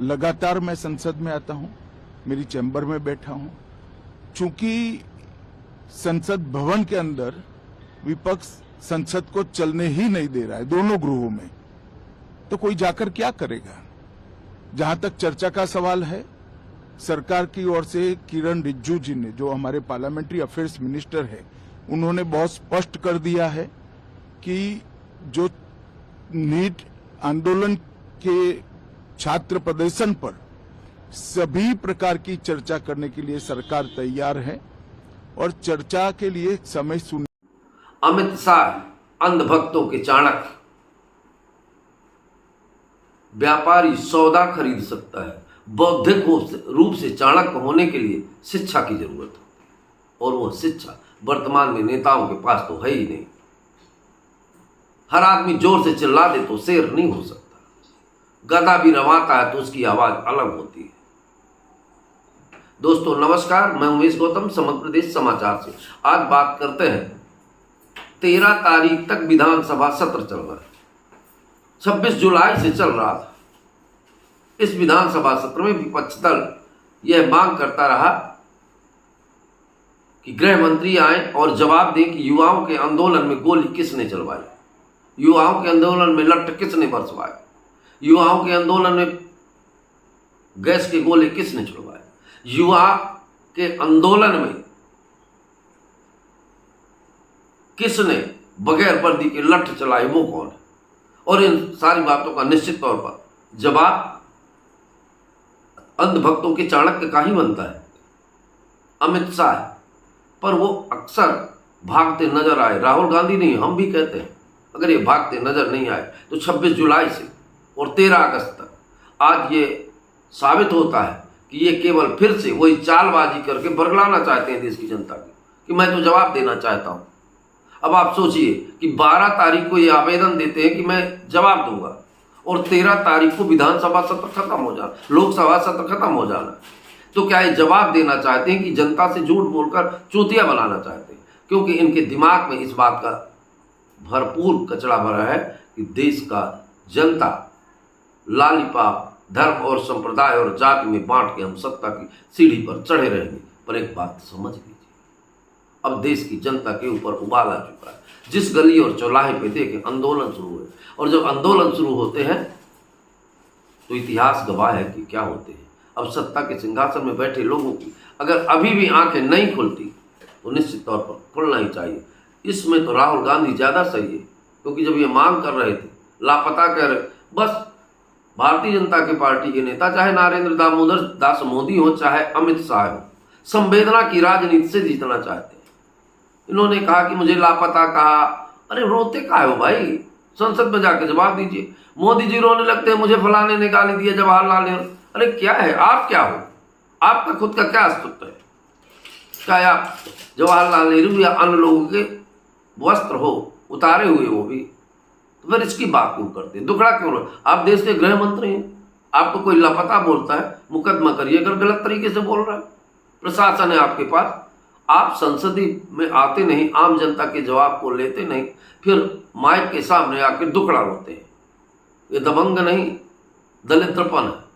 लगातार मैं संसद में आता हूं, मेरी चैम्बर में बैठा हूं। चूंकि संसद भवन के अंदर विपक्ष संसद को चलने ही नहीं दे रहा है, दोनों गृहों में, तो कोई जाकर क्या करेगा। जहां तक चर्चा का सवाल है, सरकार की ओर से किरण रिजिजू जी ने, जो हमारे पार्लियामेंट्री अफेयर्स मिनिस्टर है, उन्होंने बहुत स्पष्ट कर दिया है कि जो नीट आंदोलन के छात्र प्रदर्शन पर सभी प्रकार की चर्चा करने के लिए सरकार तैयार है और चर्चा के लिए समय सुन। अमित शाह अंधभक्तों के चाणक्य, व्यापारी सौदा खरीद सकता है, बौद्धिक रूप से चाणक्य होने के लिए शिक्षा की जरूरत है और वह शिक्षा वर्तमान में नेताओं के पास तो है ही नहीं। हर आदमी जोर से चिल्ला दे तो शेर नहीं हो सकता, गधा भी रवाता है तो उसकी आवाज अलग होती है। दोस्तों नमस्कार, मैं उमेश गौतम, समग्र प्रदेश समाचार से। आज बात करते हैं 13 तारीख तक विधानसभा सत्र चल रहा है, 26 जुलाई से चल रहा था। इस विधानसभा सत्र में विपक्ष दल यह मांग करता रहा कि गृह मंत्री आए और जवाब दें कि युवाओं के आंदोलन में गोली किसने चलवाई, युवाओं के आंदोलन में लट्ठ किसने बरसवाए, युवाओं के आंदोलन में गैस के गोले किसने चलवाए, युवा के आंदोलन में किसने बगैर वर्दी के लट्ठ चलाए, वो कौन है। और इन सारी बातों का निश्चित तौर पर जवाब अंधभक्तों के चाणक्य का ही बनता है, अमित शाह। पर वो अक्सर भागते नजर आए। राहुल गांधी नहीं, हम भी कहते हैं अगर ये भागते नजर नहीं आए तो 26 जुलाई से और 13 अगस्त तक आज ये साबित होता है कि ये केवल फिर से वही चालबाजी करके बरगलाना चाहते हैं देश की जनता की कि मैं तो जवाब देना चाहता हूं। अब आप सोचिए कि 12 तारीख को ये आवेदन देते हैं कि मैं जवाब दूंगा और 13 तारीख को विधानसभा सत्र खत्म हो जाना, लोकसभा सत्र खत्म हो जाना। तो क्या ये जवाब देना चाहते हैं कि जनता से झूठ बोलकर चूतिया बनाना चाहते हैं? क्योंकि इनके दिमाग में इस बात का भरपूर कचरा भरा है कि देश का जनता लालीपाप धर्म और संप्रदाय और जाति में बांट के हम सत्ता की सीढ़ी पर चढ़े रहेंगे। पर एक बात समझ लीजिए, अब देश की जनता के ऊपर उबाल आ चुका है। जिस गली और चौराहे पे देखें आंदोलन शुरू हुए, और जब आंदोलन शुरू होते हैं तो इतिहास गवाह है कि क्या होते हैं। अब सत्ता के सिंहासन में बैठे लोगों की अगर अभी भी आंखें नहीं खुलती तो निश्चित तौर पर खुलना ही चाहिए। इसमें तो राहुल गांधी ज्यादा सही है, क्योंकि जब ये मांग कर रहे थे, लापता कह रहे, बस भारतीय जनता की पार्टी के नेता चाहे नरेंद्र दामोदर दास मोदी हो चाहे अमित शाह हो, संवेदना की राजनीति से जीतना चाहते हैं। इन्होंने कहा कि मुझे लापता कहा। अरे रोते का हो भाई, संसद में जाकर जवाब दीजिए। मोदी जी रोने लगते हैं, मुझे फलाने ने गाली दिया, जवाहरलाल नेहरू। अरे क्या है, आप क्या हो, आपका खुद का क्या अस्तित्व है? चाहे आप जवाहरलाल नेहरू या अन्य लोगों के वस्त्र हो उतारे हुए वो भी, तो फिर इसकी बात क्यों करते हैं? दुखड़ा क्यों? आप देश के गृह मंत्री हैं, आपको कोई लापता बोलता है, मुकदमा करिए अगर गलत तरीके से बोल रहा है। प्रशासन है आपके पास, आप संसदीय में आते नहीं, आम जनता के जवाब को लेते नहीं, फिर माइक के सामने आकर दुखड़ा रोते हैं। ये दबंग नहीं, दलिद्रपन है।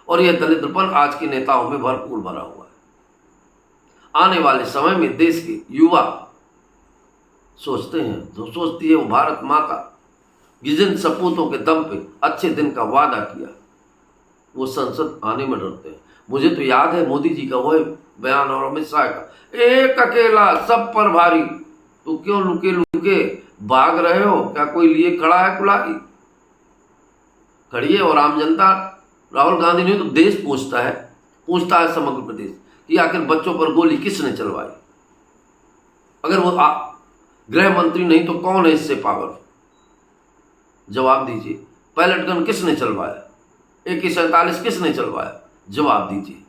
और यह दलिद्रपन आज के नेताओं में भरपूर भरा हुआ है। आने वाले समय में देश के युवा सोचते हैं, जो सोचती है वो भारत माता जिन सपूतों के दम पे अच्छे दिन का वादा किया, वो संसद आने में डरते हैं। मुझे तो याद है मोदी जी का वह बयान और अमित शाह का, एक अकेला सब पर भारी, तो क्यों लुके लुके भाग रहे हो? क्या कोई लिए खड़ा है कुल्हाड़ी? खड़ी है। और आम जनता, राहुल गांधी ने तो देश पूछता है समग्र प्रदेश कि आखिर बच्चों पर गोली किसने चलवाई। अगर वो गृह मंत्री नहीं तो कौन है इससे पावर? जवाब दीजिए। पैलेट गन किसने चलवाया? AK-47 किसने चलवाया? जवाब दीजिए।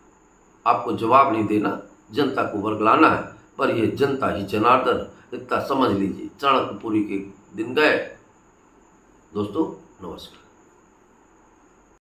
आपको जवाब नहीं देना, जनता को वर्गलाना है, पर यह जनता ही जनार्दन, इतना समझ लीजिए। चाणक्यपुरी के दिन गए। दोस्तों नमस्कार।